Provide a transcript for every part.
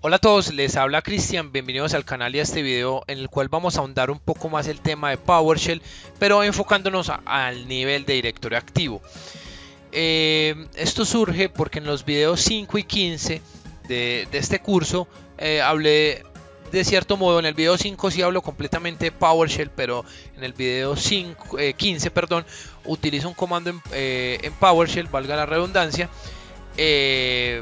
Hola a todos, les habla Cristian, bienvenidos al canal y a este video en el cual vamos a ahondar un poco más el tema de PowerShell, pero enfocándonos al nivel de directorio activo. Esto surge porque en los videos 5 y 15 de este curso hablé de cierto modo. En el video 5 sí hablo completamente de PowerShell, pero en el video 15 perdón, utilizo un comando en PowerShell, valga la redundancia,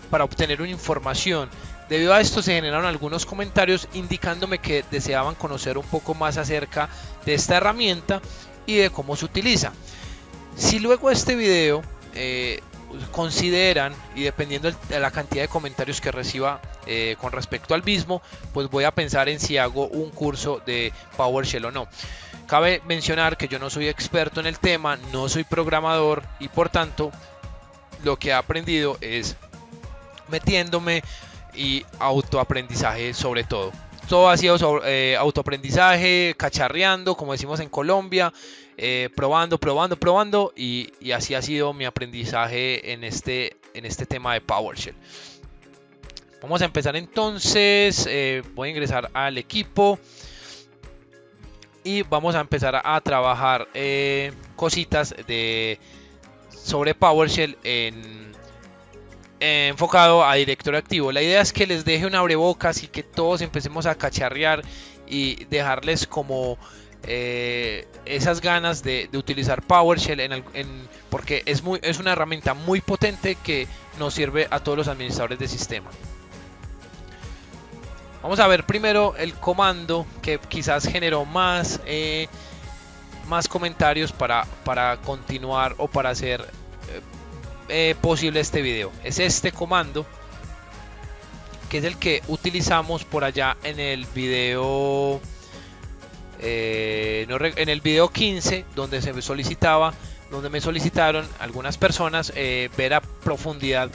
para obtener una información. Debido a esto se generaron algunos comentarios indicándome que deseaban conocer un poco más acerca de esta herramienta y de cómo se utiliza. Si luego de este video consideran, y dependiendo de la cantidad de comentarios que reciba con respecto al mismo, pues voy a pensar en si hago un curso de PowerShell o no. Cabe mencionar que yo no soy experto en el tema, no soy programador y por tanto lo que he aprendido es metiéndome y autoaprendizaje sobre todo. Todo ha sido autoaprendizaje, cacharreando, como decimos en Colombia, probando y así ha sido mi aprendizaje en este tema de PowerShell. Vamos a empezar entonces, voy a ingresar al equipo y vamos a empezar a trabajar cositas sobre PowerShell enfocado a directorio activo. La idea es que les deje un abrebocas y que todos empecemos a cacharrear y dejarles como esas ganas de utilizar PowerShell porque es una herramienta muy potente que nos sirve a todos los administradores de sistema. Vamos a ver primero el comando que quizás generó más comentarios para continuar o para hacer posible este video. Es este comando, que es el que utilizamos por allá en el video en el video 15, donde me solicitaron algunas personas ver a profundidad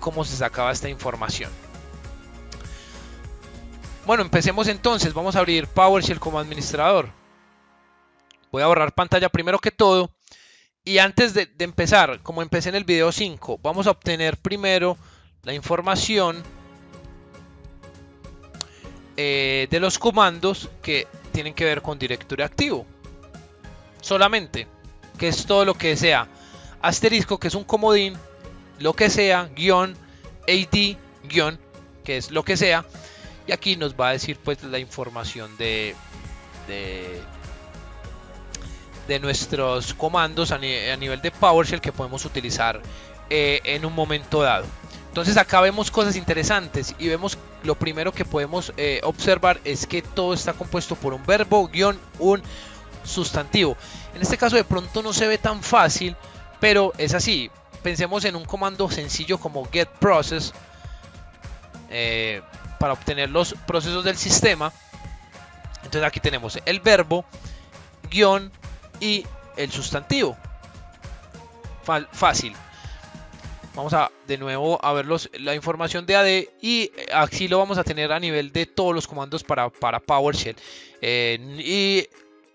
cómo se sacaba esta información. Bueno, empecemos entonces. Vamos a abrir PowerShell como administrador. Voy a borrar pantalla primero que todo. Y antes de empezar, como empecé en el video 5, vamos a obtener primero la información de los comandos que tienen que ver con directorio activo. Solamente, que es todo lo que sea. Asterisco, que es un comodín, lo que sea, guión, AD, guión, que es lo que sea. Y aquí nos va a decir pues la información de nuestros comandos a nivel de PowerShell que podemos utilizar en un momento dado. Entonces acá vemos cosas interesantes y vemos lo primero que podemos observar es que todo está compuesto por un verbo, guión, un sustantivo. En este caso de pronto no se ve tan fácil, pero es así. Pensemos en un comando sencillo como getProcess para obtener los procesos del sistema. Entonces aquí tenemos el verbo, guión y el sustantivo. Fácil. Vamos a de nuevo a ver la información de AD y así lo vamos a tener a nivel de todos los comandos para PowerShell. Y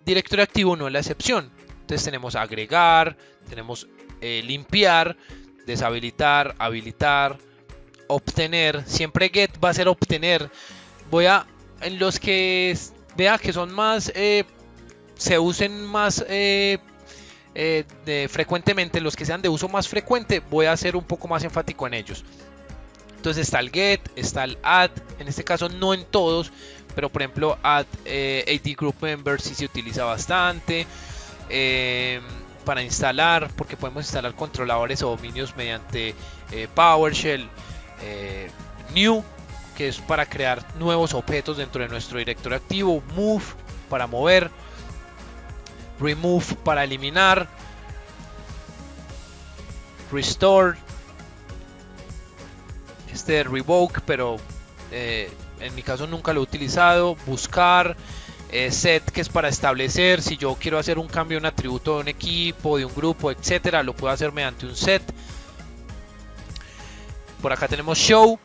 directorio activo no es la excepción. Entonces tenemos agregar, tenemos limpiar, deshabilitar, habilitar, obtener. Siempre get va a ser obtener. En los que vea que son más se usen más frecuentemente, los que sean de uso más frecuente, voy a ser un poco más enfático en ellos. Entonces está el get, está el add, en este caso no en todos, pero por ejemplo add AD group members sí se utiliza bastante para instalar, porque podemos instalar controladores o dominios mediante PowerShell. New, que es para crear nuevos objetos dentro de nuestro directorio activo. Move, para mover. Remove, para eliminar. Restore, revoke, pero en mi caso nunca lo he utilizado. Buscar. Set, que es para establecer si yo quiero hacer un cambio de un atributo de un equipo, de un grupo, etcétera, lo puedo hacer mediante un set. Por acá tenemos show,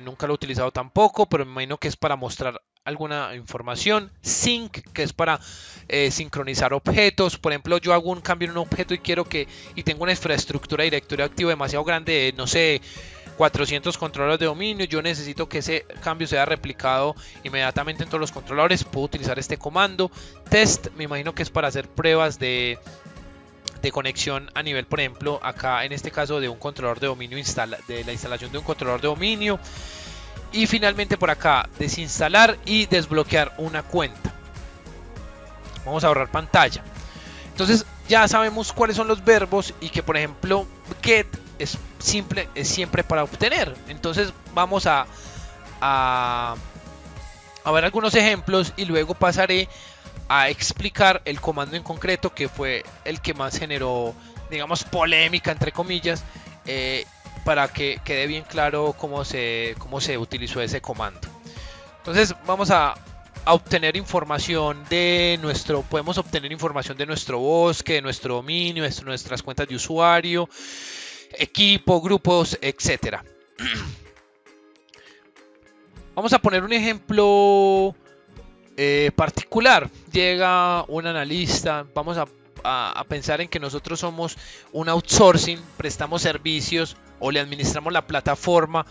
nunca lo he utilizado tampoco, pero me imagino que es para mostrar alguna información. Sync, que es para sincronizar objetos. Por ejemplo, yo hago un cambio en un objeto y tengo una infraestructura de directorio activo demasiado grande, no sé, 400 controladores de dominio, yo necesito que ese cambio sea replicado inmediatamente en todos los controladores, puedo utilizar este comando. Test, me imagino que es para hacer pruebas de conexión a nivel, por ejemplo, acá en este caso de un controlador de dominio, de la instalación de un controlador de dominio. Y finalmente por acá, desinstalar y desbloquear una cuenta. Vamos a ahorrar pantalla. Entonces ya sabemos cuáles son los verbos y que, por ejemplo, get es siempre para obtener. Entonces vamos a ver algunos ejemplos y luego pasaré a explicar el comando en concreto, que fue el que más generó, digamos, polémica entre comillas, para que quede bien claro cómo se utilizó ese comando. Entonces vamos a obtener información podemos obtener información de nuestro bosque, de nuestro dominio, de nuestras cuentas de usuario, equipo, grupos, etcétera. Vamos a poner un ejemplo particular. Llega un analista, vamos a pensar en que nosotros somos un outsourcing, prestamos servicios o le administramos la plataforma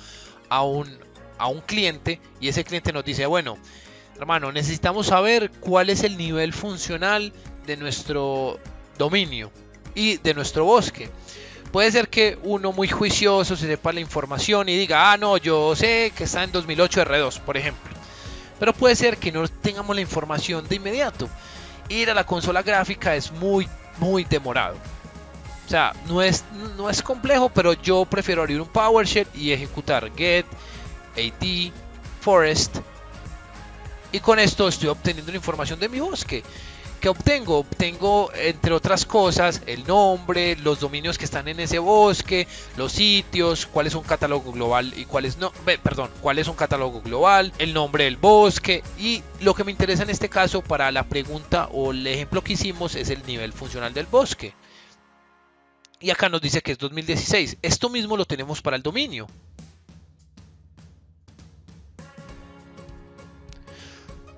a un cliente, y ese cliente nos dice, bueno, hermano, necesitamos saber cuál es el nivel funcional de nuestro dominio y de nuestro bosque. Puede ser que uno muy juicioso se sepa la información y diga, no, yo sé que está en 2008 R2, por ejemplo. Pero puede ser que no tengamos la información de inmediato. Ir a la consola gráfica es muy demorado. O sea, no es complejo, pero yo prefiero abrir un PowerShell y ejecutar get, AD, forest. Y con esto estoy obteniendo la información de mi bosque. ¿Qué obtengo? Obtengo, entre otras cosas, el nombre, los dominios que están en ese bosque, los sitios, cuál es un catálogo global y cuál es cuál es un catálogo global, el nombre del bosque, y lo que me interesa en este caso para la pregunta o el ejemplo que hicimos es el nivel funcional del bosque. Y acá nos dice que es 2016. Esto mismo lo tenemos para el dominio.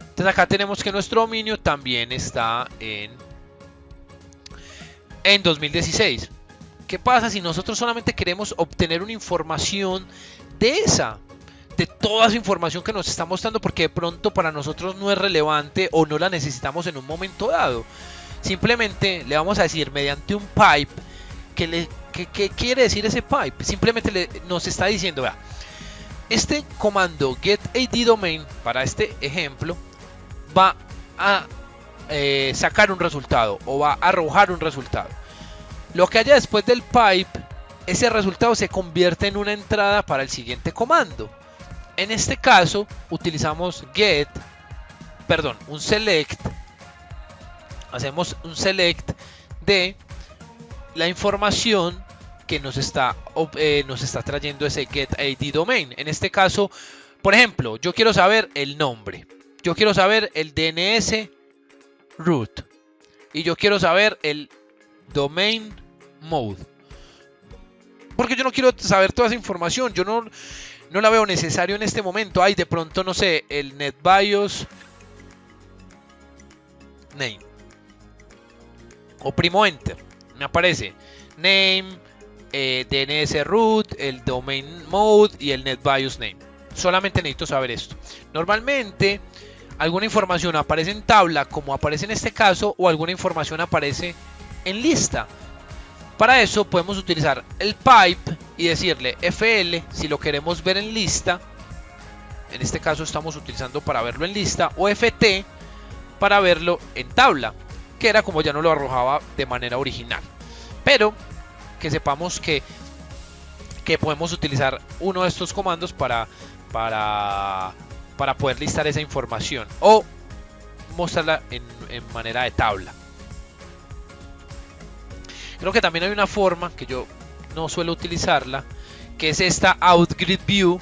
Entonces acá tenemos que nuestro dominio también está en 2016. ¿Qué pasa si nosotros solamente queremos obtener una información de toda esa información que nos está mostrando, porque de pronto para nosotros no es relevante o no la necesitamos en un momento dado? Simplemente le vamos a decir mediante un pipe, ¿qué quiere decir ese pipe? Simplemente nos está diciendo, vea, este comando getAdDomain para este ejemplo va a sacar un resultado o va a arrojar un resultado. Lo que haya después del pipe, ese resultado se convierte en una entrada para el siguiente comando. En este caso utilizamos un select. Hacemos un select de la información que nos está trayendo ese getAdDomain. En este caso, por ejemplo, yo quiero saber el nombre. Yo quiero saber el DNS root y yo quiero saber el domain mode, porque yo no quiero saber toda esa información, yo no la veo necesario en este momento. De pronto, no sé, el NetBIOS name, oprimo enter, me aparece name, DNS root, el domain mode y el NetBIOS name. Solamente necesito saber esto. Normalmente alguna información aparece en tabla, como aparece en este caso, o alguna información aparece en lista. Para eso podemos utilizar el pipe y decirle FL si lo queremos ver en lista. En este caso estamos utilizando para verlo en lista, o FT para verlo en tabla, que era como ya no lo arrojaba de manera original. Pero que sepamos que podemos utilizar uno de estos comandos para poder listar esa información o mostrarla en manera de tabla. Creo que también hay una forma que yo no suelo utilizarla, que es esta OutGrid View,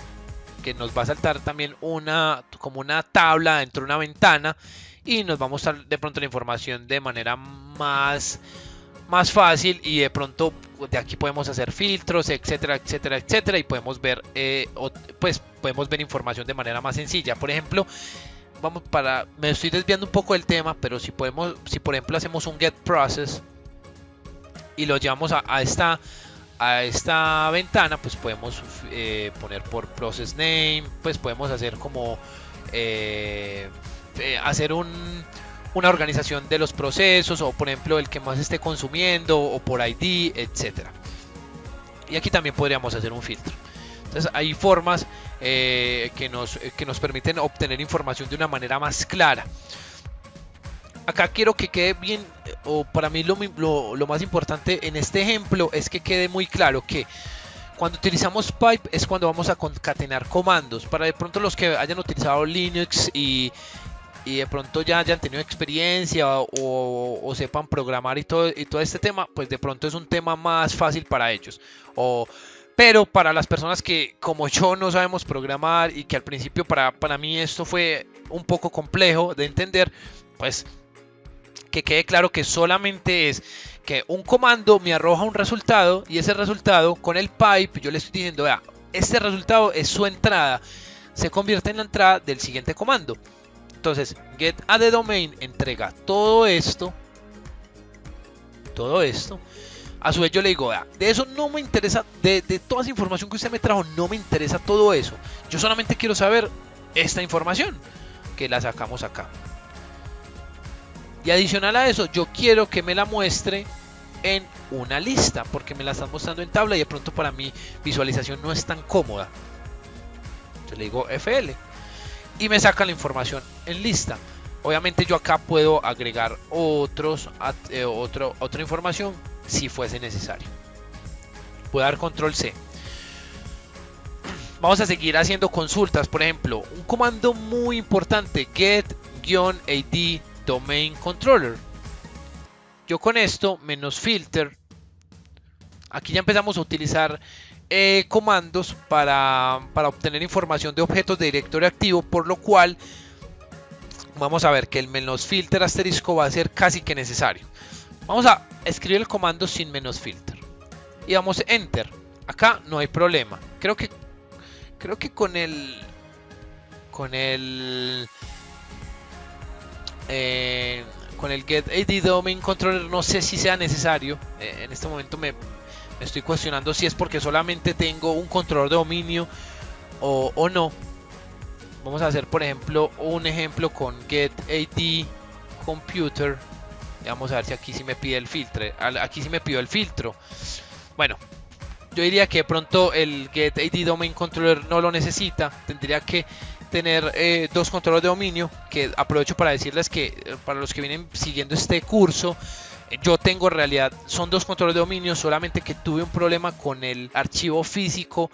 que nos va a saltar también como una tabla dentro de una ventana y nos va a mostrar de pronto la información de manera más fácil, y de pronto de aquí podemos hacer filtros, etcétera, etcétera, etcétera, y podemos ver podemos ver información de manera más sencilla. Por ejemplo, me estoy desviando un poco del tema, pero si por ejemplo hacemos un get process y lo llevamos a a esta ventana, pues podemos poner por process name, pues podemos hacer como hacer una organización de los procesos, o por ejemplo el que más esté consumiendo, o por ID, etcétera. Y aquí también podríamos hacer un filtro. Entonces hay formas que nos permiten obtener información de una manera más clara. Acá quiero que quede bien, o para mí lo más importante en este ejemplo es que quede muy claro que cuando utilizamos pipe es cuando vamos a concatenar comandos. Para de pronto los que hayan utilizado Linux y de pronto ya hayan tenido experiencia o sepan programar y todo este tema, pues de pronto es un tema más fácil para ellos. Pero para las personas que como yo no sabemos programar y que al principio para mí esto fue un poco complejo de entender, pues que quede claro que solamente es que un comando me arroja un resultado, y ese resultado con el pipe yo le estoy diciendo, vea, este resultado es su entrada, se convierte en la entrada del siguiente comando. Entonces get add domain entrega todo esto. A su vez yo le digo, vea, de eso no me interesa, de toda esa información que usted me trajo, no me interesa todo eso, yo solamente quiero saber esta información que la sacamos acá. Y adicional a eso, yo quiero que me la muestre en una lista, porque me la están mostrando en tabla y de pronto para mi visualización no es tan cómoda. Yo le digo FL y me saca la información en lista. Obviamente yo acá puedo agregar otra información si fuese necesario. Puedo dar control C. Vamos a seguir haciendo consultas. Por ejemplo, un comando muy importante, get-id domain controller. Yo con esto menos filter, aquí ya empezamos a utilizar comandos para obtener información de objetos de directorio activo, por lo cual vamos a ver que el menos filter asterisco va a ser casi que necesario. Vamos a escribir el comando sin menos filter y damos enter. Acá no hay problema. Creo que con el get id domain controller no sé si sea necesario. En este momento me estoy cuestionando si es porque solamente tengo un controlador de dominio o no. Vamos a hacer por ejemplo un ejemplo con get id computer. Vamos a ver si aquí sí me pide el filtro. Aquí sí me pidió el filtro. Bueno, yo diría que de pronto el get id domain controller no lo necesita. Tendría que tener dos controles de dominio, que aprovecho para decirles que para los que vienen siguiendo este curso, yo tengo en realidad, son dos controles de dominio, solamente que tuve un problema con el archivo físico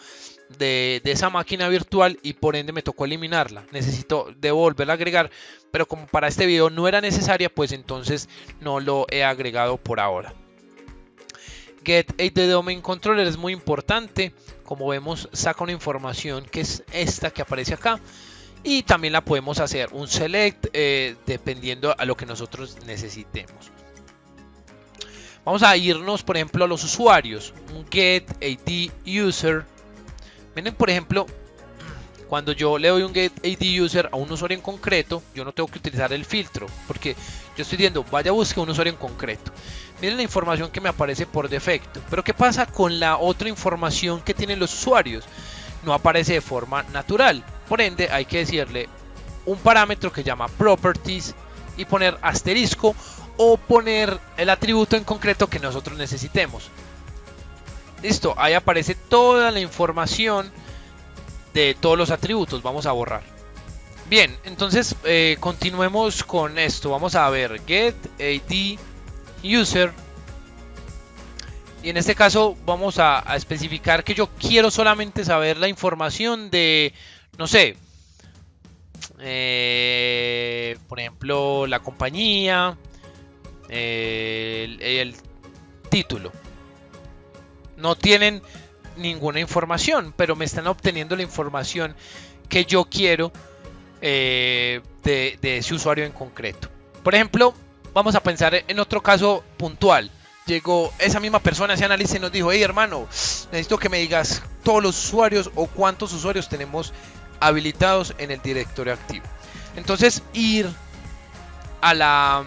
de esa máquina virtual y por ende me tocó eliminarla. Necesito volverla a agregar, pero como para este video no era necesaria, pues entonces no lo he agregado por ahora. Get id domain controller es muy importante. Como vemos, saca una información que es esta que aparece acá, y también la podemos hacer un select dependiendo a lo que nosotros necesitemos. Vamos a irnos por ejemplo a los usuarios, un get id user. Miren, por ejemplo, cuando yo le doy un get id user a un usuario en concreto, yo no tengo que utilizar el filtro, porque yo estoy diciendo vaya, busque un usuario en concreto. Miren la información que me aparece por defecto, pero ¿qué pasa con la otra información que tienen los usuarios? No aparece de forma natural, por ende hay que decirle un parámetro que llama properties y poner asterisco o poner el atributo en concreto que nosotros necesitemos. Listo, ahí aparece toda la información de todos los atributos. Vamos a borrar. Bien, entonces continuemos con esto. Vamos a ver get id user, y en este caso vamos a especificar que yo quiero solamente saber la información de, no sé, por ejemplo la compañía, el título. No tienen ninguna información, pero me están obteniendo la información que yo quiero de ese usuario en concreto. Por ejemplo, vamos a pensar en otro caso puntual. Llegó esa misma persona, ese analista, y nos dijo: hey hermano, necesito que me digas todos los usuarios o cuántos usuarios tenemos habilitados en el directorio activo. Entonces ir a la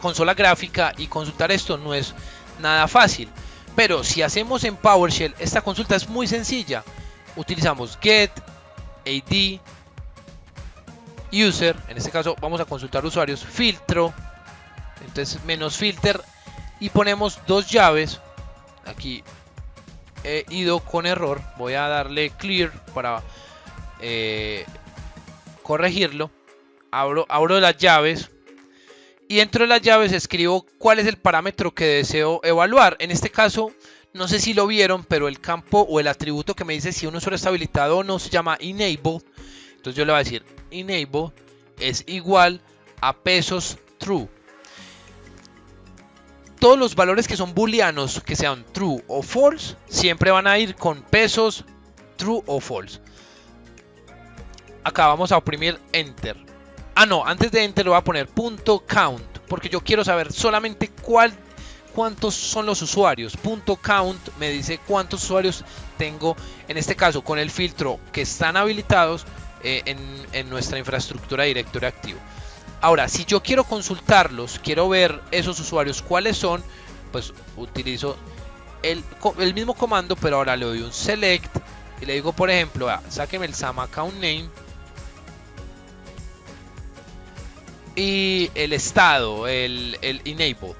consola gráfica y consultar esto no es nada fácil. Pero si hacemos en PowerShell, esta consulta es muy sencilla. Utilizamos get, AD, user, en este caso vamos a consultar usuarios, filtro, entonces menos filter y ponemos dos llaves. Aquí he ido con error, voy a darle clear para corregirlo. Abro las llaves y dentro de las llaves escribo cuál es el parámetro que deseo evaluar. En este caso, no sé si lo vieron, pero el campo o el atributo que me dice si un usuario está habilitado o no se llama enable. Entonces yo le voy a decir enable es igual a pesos true. Todos los valores que son booleanos, que sean true o false, siempre van a ir con pesos true o false. Acá vamos a oprimir enter. Ah, no, antes de enter lo voy a poner .count, porque yo quiero saber solamente cuántos son los usuarios. .count me dice cuántos usuarios tengo, en este caso con el filtro que están habilitados en nuestra infraestructura de directorio activo. Ahora, si yo quiero consultarlos, quiero ver esos usuarios cuáles son, pues utilizo el mismo comando, pero ahora le doy un select y le digo, por ejemplo, sáqueme el SAM account name y el estado, el enable.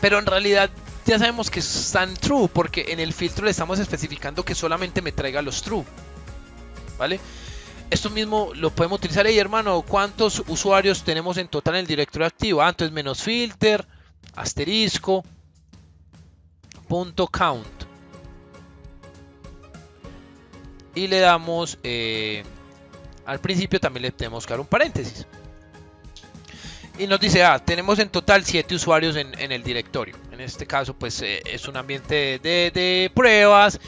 Pero en realidad ya sabemos que están true, porque en el filtro le estamos especificando que solamente me traiga los true, ¿vale? Esto mismo lo podemos utilizar ahí, hermano. ¿Cuántos usuarios tenemos en total en el directorio activo? Entonces menos filter, asterisco, .count. Y le damos, al principio también le tenemos que dar un paréntesis. Y nos dice, tenemos en total 7 usuarios en el directorio. En este caso, pues es un ambiente de pruebas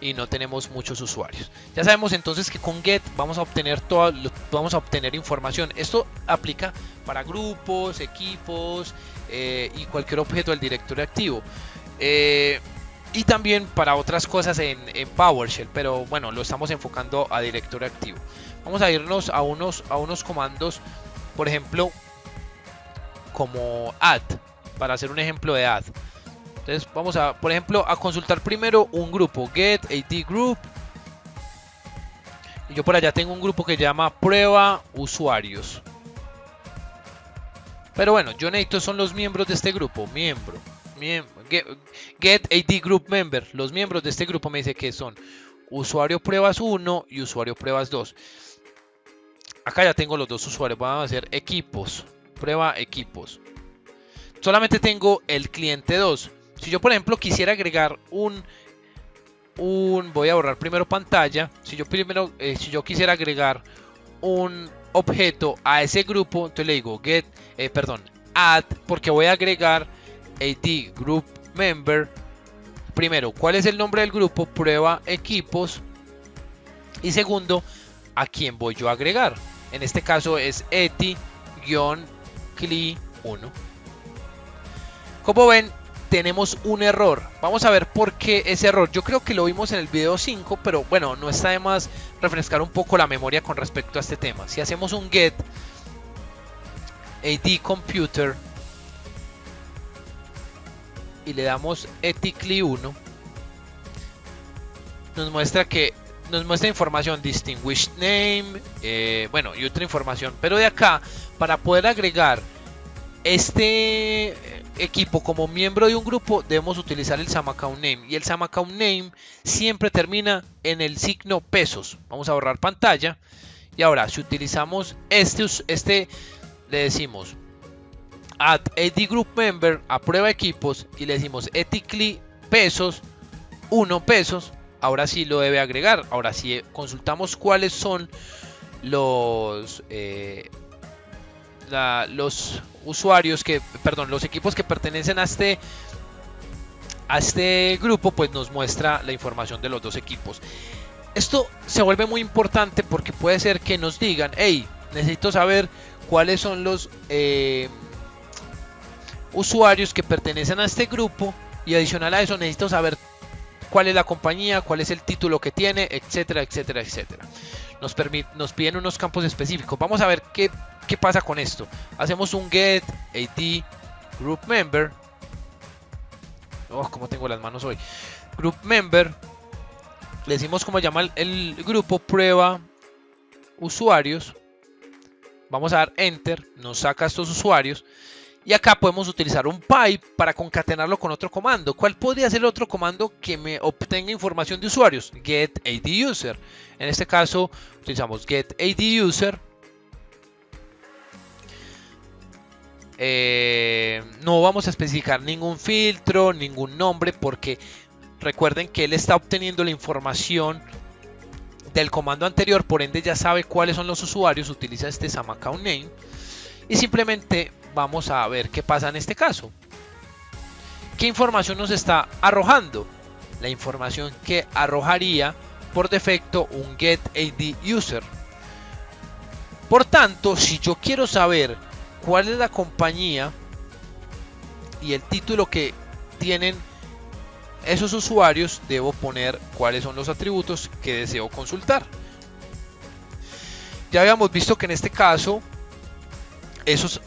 y no tenemos muchos usuarios. Ya sabemos entonces que con get vamos a obtener información. Esto aplica para grupos, equipos y cualquier objeto del directorio activo. Y también para otras cosas en PowerShell, pero bueno, lo estamos enfocando a directorio activo. Vamos a irnos a unos comandos, por ejemplo, como add, para hacer un ejemplo de add. Entonces vamos a, por ejemplo, a consultar primero un grupo, get AD group. Y yo por allá tengo un grupo que se llama prueba usuarios. Pero bueno, yo necesito son los miembros de este grupo, get AD group member. Los miembros de este grupo me dice que son usuario pruebas 1 y usuario pruebas 2. Acá ya tengo los dos usuarios, vamos a hacer equipos. Prueba equipos. Solamente tengo el cliente 2. Si yo por ejemplo quisiera agregar voy a borrar primero pantalla. Si yo quisiera agregar un objeto a ese grupo, entonces le digo add, porque voy a agregar AD group member. Primero, ¿cuál es el nombre del grupo? Prueba equipos. Y segundo, ¿a quién voy yo a agregar? En este caso es eti-cli1. Como ven, tenemos un error. Vamos a ver por qué ese error. Yo creo que lo vimos en el video 5, pero bueno, no está de más refrescar un poco la memoria con respecto a este tema. Si hacemos un get AD computer y le damos eti-cli1, nos muestra información, distinguished name, bueno, y otra información. Pero de acá, para poder agregar este equipo como miembro de un grupo, debemos utilizar el SAM account name. Y el SAM account name siempre termina en el signo pesos. Vamos a borrar pantalla. Y ahora, si utilizamos este le decimos add AD group member a prueba equipos y le decimos eti-cli pesos 1 pesos. Ahora sí lo debe agregar. Ahora sí consultamos cuáles son los usuarios los equipos que pertenecen a este grupo, pues nos muestra la información de los dos equipos. Esto se vuelve muy importante porque puede ser que nos digan, hey, necesito saber cuáles son los usuarios que pertenecen a este grupo, y adicional a eso necesito saber cuál es la compañía, cuál es el título que tiene, etcétera, etcétera, etcétera. Nos piden unos campos específicos. Vamos a ver qué pasa con esto. Hacemos un get AD group member. Oh, cómo tengo las manos hoy. Group member. Le decimos cómo llama el grupo, prueba usuarios. Vamos a dar enter, nos saca estos usuarios. Y acá podemos utilizar un pipe para concatenarlo con otro comando. ¿Cuál podría ser el otro comando que me obtenga información de usuarios? Get AD user. En este caso utilizamos get AD user. No vamos a especificar ningún filtro, ningún nombre, porque recuerden que él está obteniendo la información del comando anterior, por ende ya sabe cuáles son los usuarios, utiliza este SAM account name y simplemente vamos a ver qué pasa en este caso. ¿Qué información nos está arrojando? La información que arrojaría por defecto un get AD user. Por tanto, si yo quiero saber cuál es la compañía y el título que tienen esos usuarios, debo poner cuáles son los atributos que deseo consultar. Ya habíamos visto que en este caso esos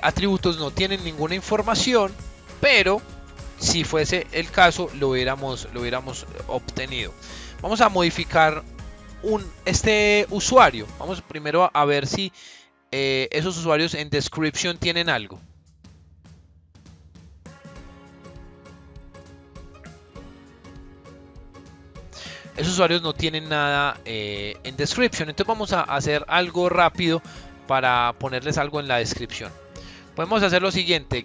atributos no tienen ninguna información, pero si fuese el caso lo hubiéramos obtenido. Vamos a modificar este usuario. Vamos primero a ver si esos usuarios en description tienen algo. Esos usuarios no tienen nada en description, entonces vamos a hacer algo rápido para ponerles algo en la descripción. Podemos hacer lo siguiente: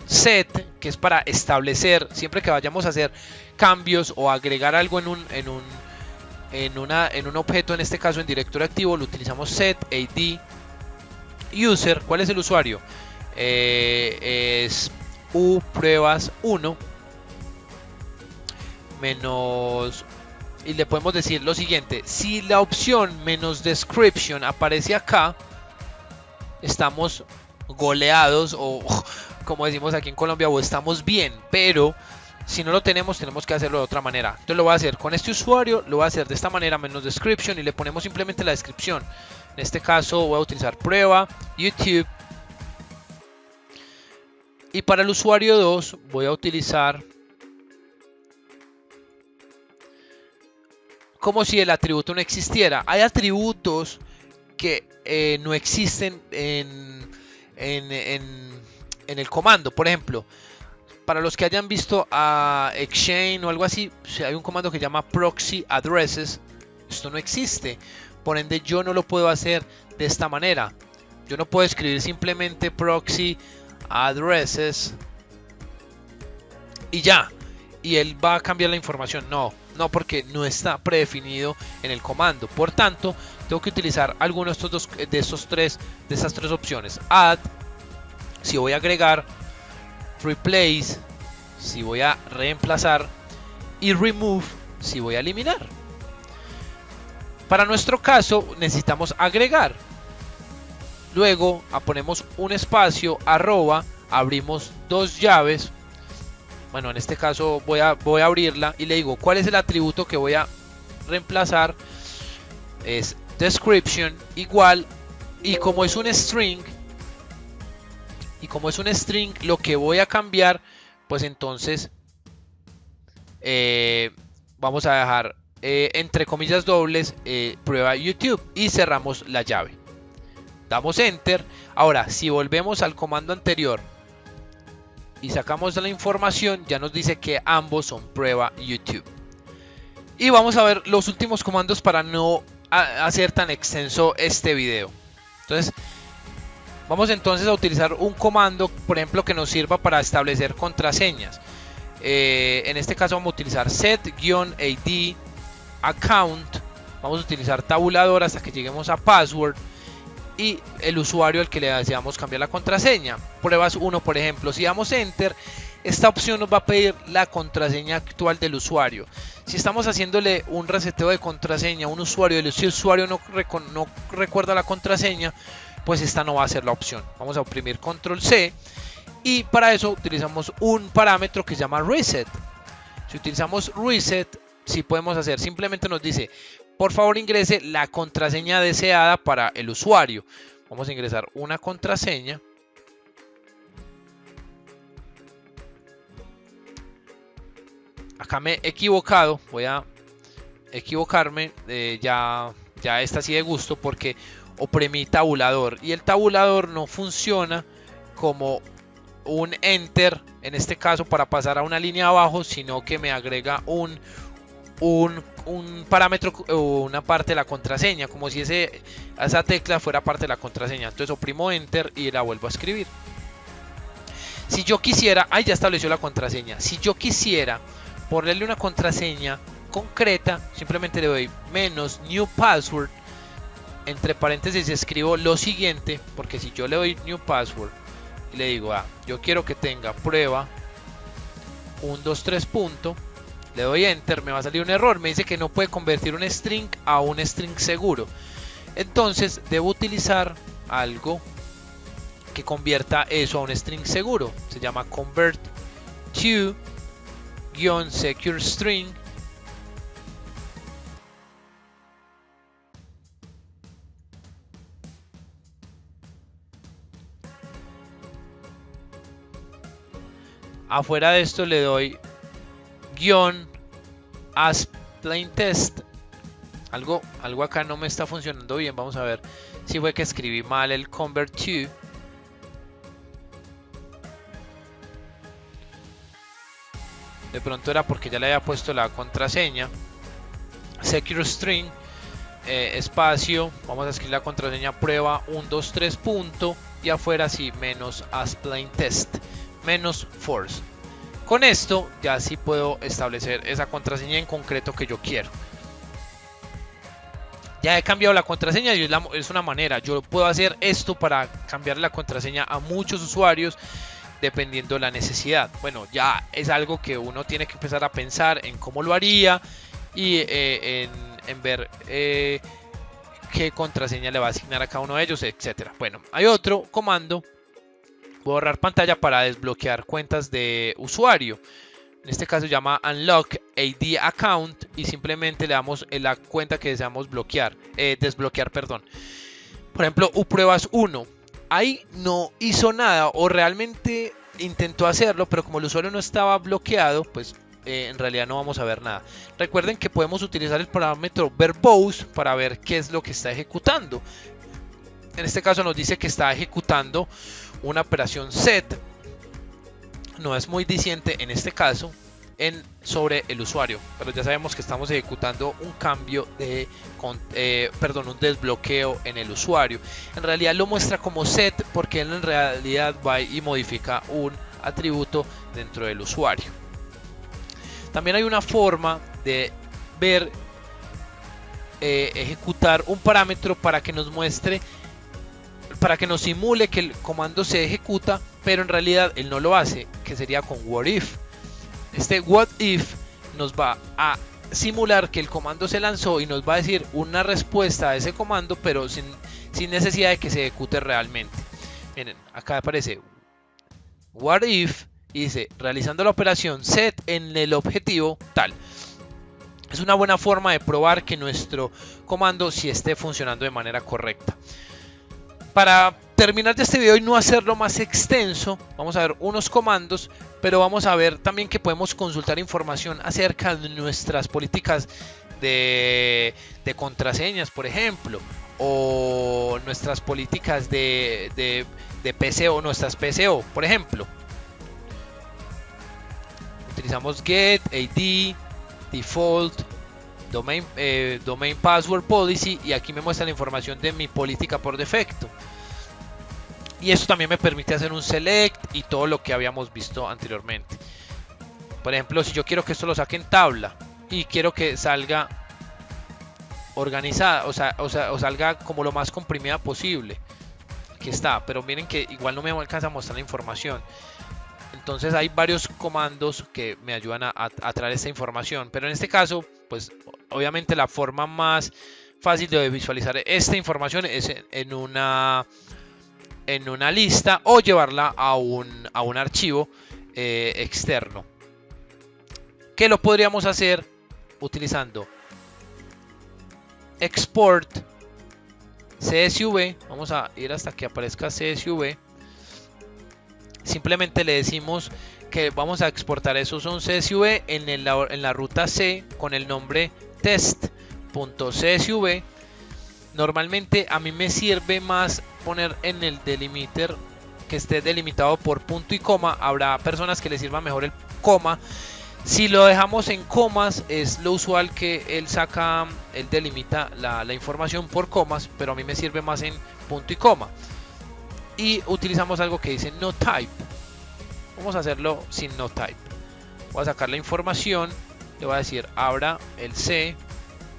set, que es para establecer, siempre que vayamos a hacer cambios o agregar algo en un objeto, en este caso en directorio activo, lo utilizamos set AD user. ¿Cuál es el usuario? Es upruebas 1 menos, y le podemos decir lo siguiente: si la opción menos description aparece acá, estamos goleados, o como decimos aquí en Colombia, o estamos bien. Pero si no lo tenemos que hacerlo de otra manera. Entonces lo voy a hacer con este usuario, lo voy a hacer de esta manera, menos description, y le ponemos simplemente la descripción. En este caso voy a utilizar prueba YouTube, y para el usuario 2 voy a utilizar como si el atributo no existiera. Hay atributos que no existen en el comando. Por ejemplo, para los que hayan visto a Exchange o algo así, hay un comando que llama proxy addresses. Esto no existe, por ende yo no lo puedo hacer de esta manera. Yo no puedo escribir simplemente proxy addresses y ya, y él va a cambiar la información. No, porque no está predefinido en el comando. Por tanto, tengo que utilizar alguno de estas tres opciones: add, si voy a agregar; replace, si voy a reemplazar; y remove, si voy a eliminar. Para nuestro caso necesitamos agregar. Luego ponemos un espacio, arroba, abrimos dos llaves. Bueno, en este caso voy a abrirla y le digo cuál es el atributo que voy a reemplazar. Es description igual, y como es un string, lo que voy a cambiar, pues entonces vamos a dejar entre comillas dobles prueba YouTube, y cerramos la llave. Damos enter. Ahora, si volvemos al comando anterior y sacamos la información, ya nos dice que ambos son prueba YouTube. Y vamos a ver los últimos comandos para no hacer tan extenso este video. Entonces vamos a utilizar un comando, por ejemplo, que nos sirva para establecer contraseñas. En este caso vamos a utilizar set-ad account. Vamos a utilizar tabulador hasta que lleguemos a password, y el usuario al que le deseamos cambiar la contraseña. Pruebas 1, por ejemplo. Si damos enter, esta opción nos va a pedir la contraseña actual del usuario. Si estamos haciéndole un reseteo de contraseña a un usuario, si el usuario no recuerda la contraseña, pues esta no va a ser la opción. Vamos a oprimir control C, y para eso utilizamos un parámetro que se llama reset. Si utilizamos reset, sí podemos hacer, simplemente nos dice: por favor ingrese la contraseña deseada para el usuario. Vamos a ingresar una contraseña. acá me he equivocado, voy a equivocarme, ya está así de gusto porque oprimí tabulador y el tabulador no funciona como un enter en este caso para pasar a una línea abajo, sino que me agrega un parámetro o una parte de la contraseña, como si esa tecla fuera parte de la contraseña. Entonces oprimo enter y la vuelvo a escribir. Si yo quisiera, ahí ya estableció la contraseña. Si yo quisiera ponerle una contraseña concreta, simplemente le doy menos new password, entre paréntesis escribo lo siguiente, porque si yo le doy new password y le digo, yo quiero que tenga prueba 123 punto, le doy enter, me va a salir un error, me dice que no puede convertir un string a un string seguro. Entonces debo utilizar algo que convierta eso a un string seguro. Se llama convert to-secure string. Afuera de esto le doy as plain test. Algo acá no me está funcionando bien. Vamos a ver si fue que escribí mal el convert to. De pronto era porque ya le había puesto la contraseña. Secure string, espacio, vamos a escribir la contraseña prueba 123 punto y afuera sí menos as plain test, menos force. Con esto ya sí puedo establecer esa contraseña en concreto que yo quiero. Ya he cambiado la contraseña y es una manera. Yo puedo hacer esto para cambiar la contraseña a muchos usuarios dependiendo de la necesidad. Bueno, ya es algo que uno tiene que empezar a pensar en cómo lo haría y en ver qué contraseña le va a asignar a cada uno de ellos, etcétera. Bueno, hay otro comando, borrar pantalla para desbloquear cuentas de usuario. En este caso se llama unlock AD account y simplemente le damos la cuenta que deseamos desbloquear, perdón. Por ejemplo, upruebas 1. Ahí no hizo nada o realmente intentó hacerlo, pero como el usuario no estaba bloqueado, pues en realidad no vamos a ver nada. Recuerden que podemos utilizar el parámetro verbose para ver qué es lo que está ejecutando. En este caso nos dice que está ejecutando una operación set. No es muy diciente en este caso sobre el usuario, pero ya sabemos que estamos ejecutando un cambio un desbloqueo en el usuario. En realidad lo muestra como set porque él en realidad va y modifica un atributo dentro del usuario. También hay una forma de ver ejecutar un parámetro para que nos muestre, para que nos simule que el comando se ejecuta, pero en realidad él no lo hace, que sería con what if. Este what if nos va a simular que el comando se lanzó y nos va a decir una respuesta a ese comando, pero sin necesidad de que se ejecute realmente. Miren, acá aparece what if y dice realizando la operación set en el objetivo tal. Es una buena forma de probar que nuestro comando sí esté funcionando de manera correcta. Para terminar de este video y no hacerlo más extenso, vamos a ver unos comandos, pero vamos a ver también que podemos consultar información acerca de nuestras políticas de contraseñas, por ejemplo, o nuestras políticas de PCO, nuestras PCO, por ejemplo. Utilizamos get, AD, default, domain password policy y aquí me muestra la información de mi política por defecto. Y esto también me permite hacer un select y todo lo que habíamos visto anteriormente. Por ejemplo, si yo quiero que esto lo saque en tabla y quiero que salga organizada, o salga como lo más comprimida posible. Aquí está, pero miren que igual no me alcanza a mostrar la información. Entonces hay varios comandos que me ayudan a traer esta información. Pero en este caso, pues obviamente la forma más fácil de visualizar esta información es en una lista o llevarla a un archivo externo. Que lo podríamos hacer utilizando export CSV. Vamos a ir hasta que aparezca CSV. Simplemente le decimos que vamos a exportar esos 11 CSV en la ruta C con el nombre test.csv. Normalmente a mí me sirve más poner en el delimiter que esté delimitado por punto y coma. Habrá personas que les sirva mejor el coma. Si lo dejamos en comas, es lo usual que él delimita la información por comas, pero a mí me sirve más en punto y coma. Y utilizamos algo que dice no type. Vamos a hacerlo sin no type. Voy a sacar la información, le voy a decir abra el C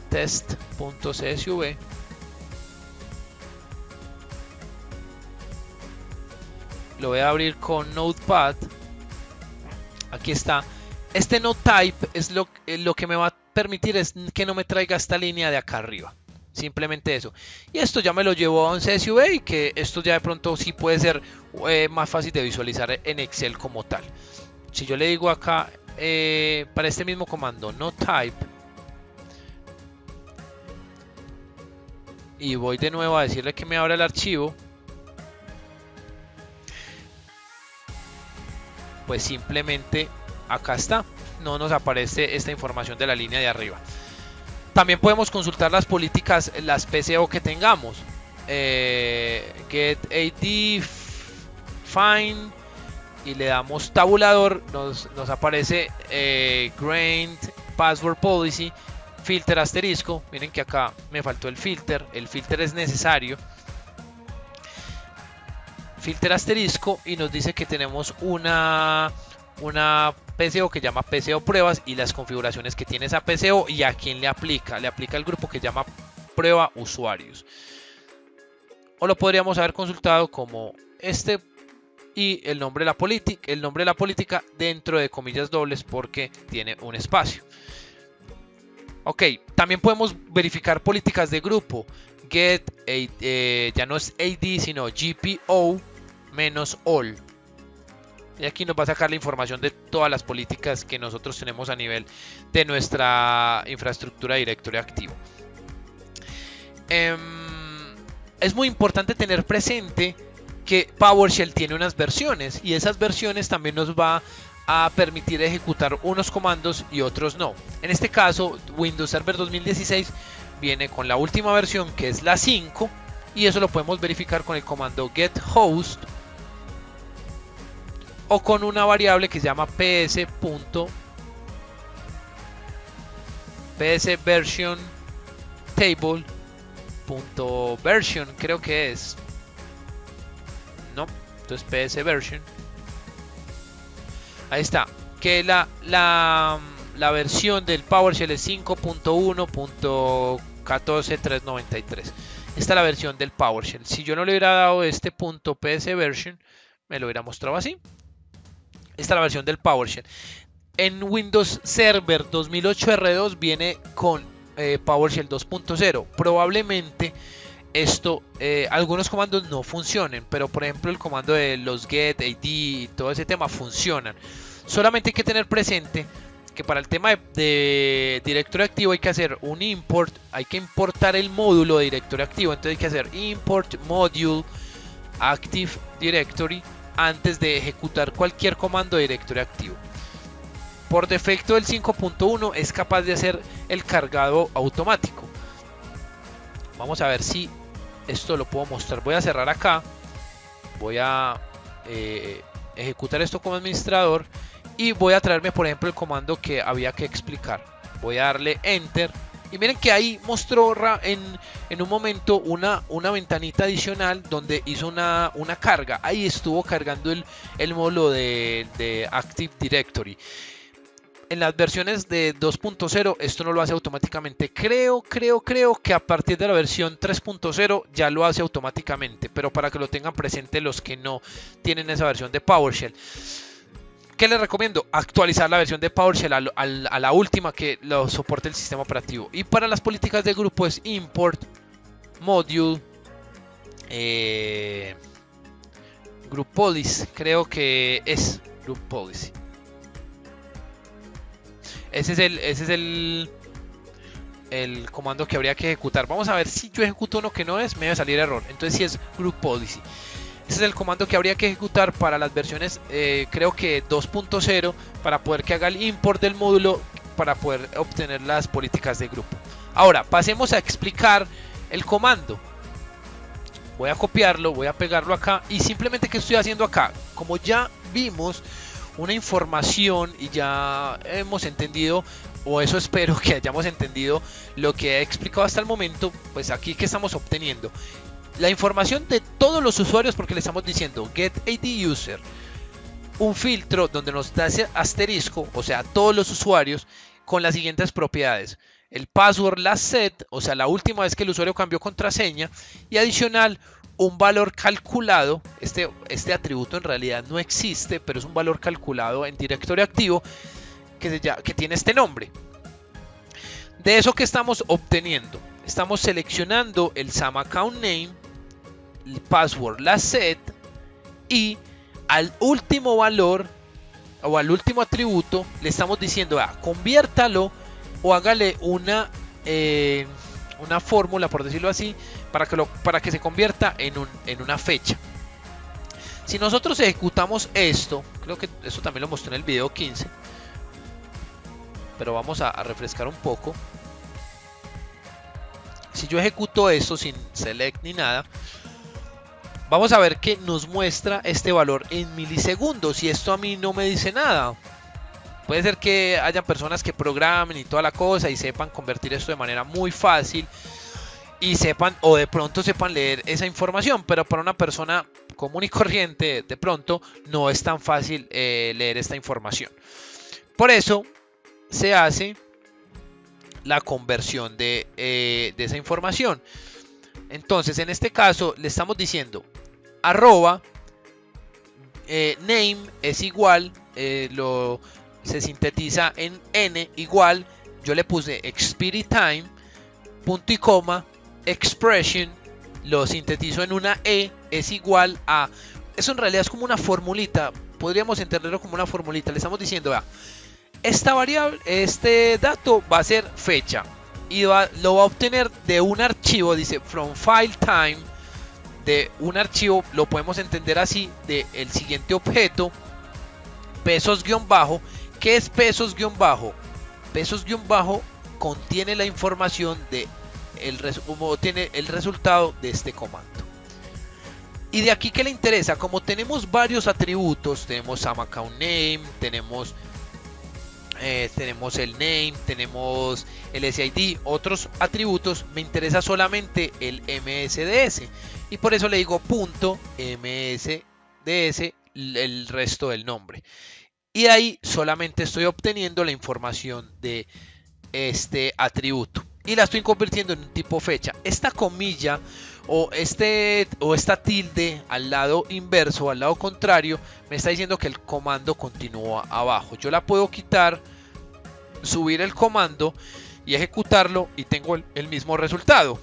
test.csv. Lo voy a abrir con Notepad. Aquí está. Este no type es lo que me va a permitir es que no me traiga esta línea de acá arriba. Simplemente eso. Y esto ya me lo llevó a un CSV y que esto ya de pronto sí puede ser más fácil de visualizar en Excel como tal. Si yo le digo acá para este mismo comando no type y voy de nuevo a decirle que me abra el archivo, pues simplemente acá está, no nos aparece esta información de la línea de arriba. También podemos consultar las políticas, las PCO que tengamos. Get AD, find, y le damos tabulador, nos aparece Grained Password Policy, filter asterisco. Miren que acá me faltó el filter es necesario. Filter asterisco y nos dice que tenemos una PCO que llama PCO pruebas y las configuraciones que tiene esa PCO y a quién le aplica. Le aplica el grupo que llama prueba usuarios. O lo podríamos haber consultado como este y el nombre de la política dentro de comillas dobles porque tiene un espacio. Ok, también podemos verificar políticas de grupo. Get, ya no es AD sino GPO menos all. Y aquí nos va a sacar la información de todas las políticas que nosotros tenemos a nivel de nuestra infraestructura de directorio activo. Es muy importante tener presente que PowerShell tiene unas versiones y esas versiones también nos va a permitir ejecutar unos comandos y otros no. En este caso, Windows Server 2016 viene con la última versión que es la 5 y eso lo podemos verificar con el comando get host o con una variable que se llama ps version table.version, creo que es. No, entonces ps version. Ahí está, que la versión del PowerShell es 5.1.14.393. Esta es la versión del PowerShell. Si yo no le hubiera dado este punto ps version, me lo hubiera mostrado así. Esta es la versión del PowerShell. En Windows Server 2008 R2 viene con PowerShell 2.0. Probablemente algunos comandos no funcionen, pero por ejemplo el comando de los get, AD y todo ese tema funcionan. Solamente hay que tener presente que para el tema de directorio activo hay que hacer un import, hay que importar el módulo de directorio activo. Entonces hay que hacer import module active directory antes de ejecutar cualquier comando de directorio activo. Por defecto el 5.1 es capaz de hacer el cargado automático. Vamos a ver si esto lo puedo mostrar. Voy a cerrar acá, voy a ejecutar esto como administrador y voy a traerme por ejemplo el comando que había que explicar. Voy a darle enter y miren que ahí mostró en un momento una ventanita adicional donde hizo una carga. Ahí estuvo cargando el módulo de Active Directory. En las versiones de 2.0 esto no lo hace automáticamente. Creo que a partir de la versión 3.0 ya lo hace automáticamente, pero para que lo tengan presente los que no tienen esa versión de PowerShell. ¿Qué les recomiendo? Actualizar la versión de PowerShell a la última que lo soporte el sistema operativo. Y para las políticas de grupo es import module group policy. Creo que es group policy. Ese es el comando que habría que ejecutar. Vamos a ver si yo ejecuto uno que no es, me va a salir error. Entonces si es group policy. Este es el comando que habría que ejecutar para las versiones, creo que 2.0, para poder que haga el import del módulo para poder obtener las políticas de grupo. Ahora, pasemos a explicar el comando. Voy a copiarlo, voy a pegarlo acá y simplemente ¿qué estoy haciendo acá? Como ya vimos una información y ya hemos entendido, o eso espero que hayamos entendido lo que he explicado hasta el momento, pues aquí ¿qué estamos obteniendo? La información de todos los usuarios, porque le estamos diciendo get ID user, un filtro donde nos da ese asterisco, o sea, todos los usuarios con las siguientes propiedades: el password last set, o sea, la última vez que el usuario cambió contraseña, y adicional un valor calculado. Este atributo en realidad no existe, pero es un valor calculado en directorio activo que tiene este nombre. De eso que estamos obteniendo, estamos seleccionando el SAM account name, el password last set, y al último valor o al último atributo le estamos diciendo conviértalo o hágale una fórmula, por decirlo así, para que se convierta en una fecha. Si nosotros ejecutamos esto, creo que eso también lo mostré en el video 15, pero vamos a refrescar un poco. Si yo ejecuto esto sin select ni nada, vamos a ver que nos muestra este valor en milisegundos, y esto a mí no me dice nada. Puede ser que haya personas que programen y toda la cosa y sepan convertir esto de manera muy fácil y sepan, o de pronto sepan leer esa información, pero para una persona común y corriente de pronto no es tan fácil leer esta información. Por eso se hace la conversión de esa información. Entonces en este caso le estamos diciendo arroba name es igual, se sintetiza en n igual, yo le puse expiry time, punto y coma, expression, lo sintetizo en una e, es igual a, eso en realidad es como una formulita, podríamos entenderlo como una formulita. Le estamos diciendo esta variable, este dato va a ser fecha y lo va a obtener de un archivo, dice from file time, de un archivo, lo podemos entender así, de el siguiente objeto, pesos guión bajo. ¿Qué es pesos guión bajo? Pesos guión bajo contiene la información de tiene el resultado de este comando. Y de aquí que le interesa, como tenemos varios atributos, tenemos SAM account name, tenemos el name, tenemos el SID, otros atributos, me interesa solamente el MSDS y por eso le digo punto MSDS el resto del nombre, y ahí solamente estoy obteniendo la información de este atributo y la estoy convirtiendo en un tipo fecha. Esta comilla o esta tilde al lado inverso, al lado contrario, me está diciendo que el comando continúa abajo. Yo la puedo quitar, subir el comando y ejecutarlo y tengo el mismo resultado,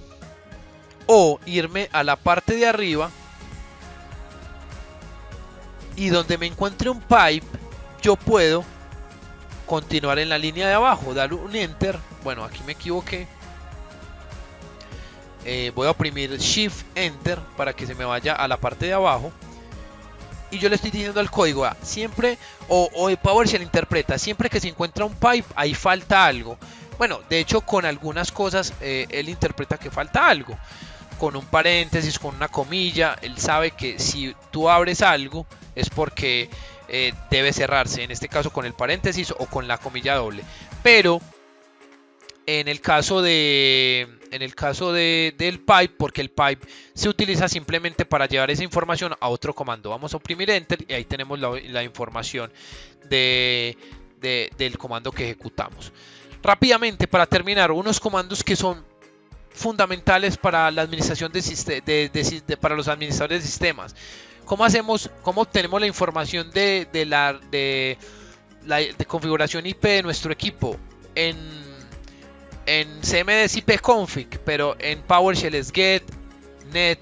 o irme a la parte de arriba y donde me encuentre un pipe yo puedo continuar en la línea de abajo, dar un enter. Bueno, aquí me equivoqué. Voy a oprimir shift enter para que se me vaya a la parte de abajo y yo le estoy diciendo al código siempre, o PowerShell interpreta siempre que se encuentra un pipe ahí falta algo. Bueno, de hecho con algunas cosas él interpreta que falta algo con un paréntesis, con una comilla. Él sabe que si tú abres algo es porque debe cerrarse, en este caso con el paréntesis o con la comilla doble. Pero en el caso del pipe, porque el pipe se utiliza simplemente para llevar esa información a otro comando, vamos a oprimir enter y ahí tenemos la información del comando que ejecutamos. Rápidamente, para terminar, unos comandos que son fundamentales para la administración para los administradores de sistemas. ¿Cómo obtenemos la información de configuración IP de nuestro equipo? En CMD es ipconfig, pero en PowerShell es get, net,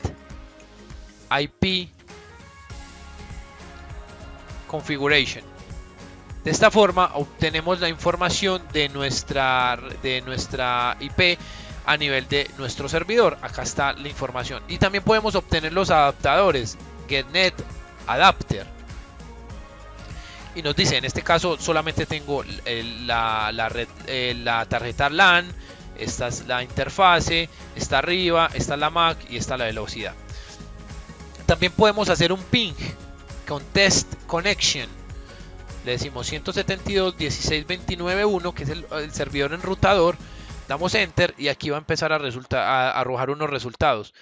IP, configuration. De esta forma obtenemos la información de nuestra IP a nivel de nuestro servidor. Acá está la información y también podemos obtener los adaptadores GetNet Adapter. Y nos dice, en este caso solamente tengo la tarjeta LAN, esta es la interfase, está arriba, esta es la MAC y esta es la velocidad. También podemos hacer un ping con test connection. Le decimos 172.16.29.1, que es el servidor enrutador. Damos enter y aquí va a empezar a arrojar unos resultados.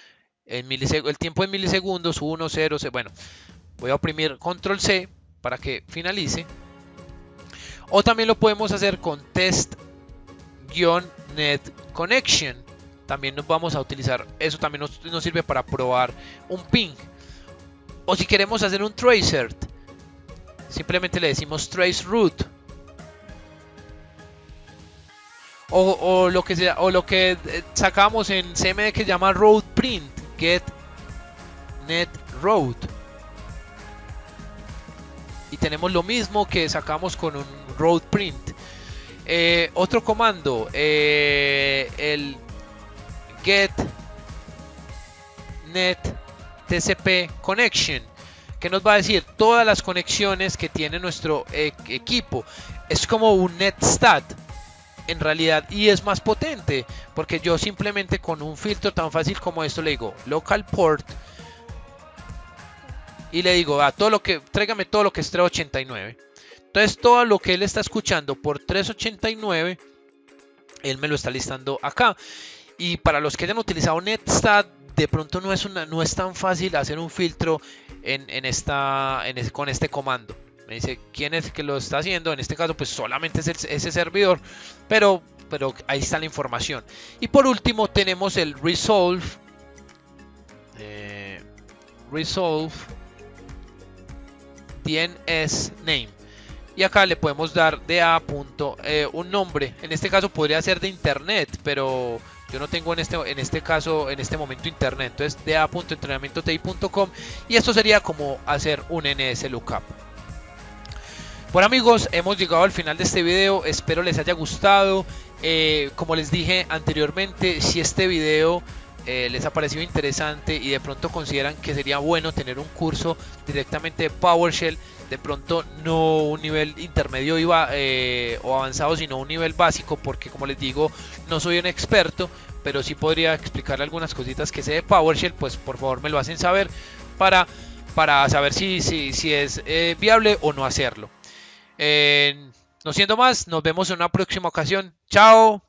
El tiempo en milisegundos, 1, 0, bueno, voy a oprimir control C para que finalice. O también lo podemos hacer con test-net connection. También nos vamos a utilizar, eso también nos sirve para probar un ping. O si queremos hacer un tracer, simplemente le decimos trace route. O lo que sea, o lo que sacamos en CMD que se llama route print, get net route. Y tenemos lo mismo que sacamos con un route print. Otro comando, el get net TCP connection, que nos va a decir todas las conexiones que tiene nuestro equipo. Es como un netstat en realidad, y es más potente porque yo simplemente con un filtro tan fácil como esto le digo local port y le digo tráigame todo lo que es 389. Entonces todo lo que él está escuchando por 389 él me lo está listando acá. Y para los que hayan utilizado netstat, de pronto no es tan fácil hacer un filtro con este comando. Me dice quién es que lo está haciendo. En este caso pues solamente es ese servidor, pero ahí está la información. Y por último tenemos el resolve DNS name. Y acá le podemos dar un nombre. En este caso podría ser de internet, pero yo no tengo en este momento internet. Entonces da.entrenamientoTI.com, y esto sería como hacer un NS lookup. Bueno amigos, hemos llegado al final de este video, espero les haya gustado. Como les dije anteriormente, si este video les ha parecido interesante y de pronto consideran que sería bueno tener un curso directamente de PowerShell, de pronto no un nivel intermedio o avanzado, sino un nivel básico, porque como les digo, no soy un experto, pero sí podría explicar algunas cositas que sé de PowerShell, pues por favor me lo hacen saber para saber si es viable o no hacerlo. No siendo más, nos vemos en una próxima ocasión. Chao.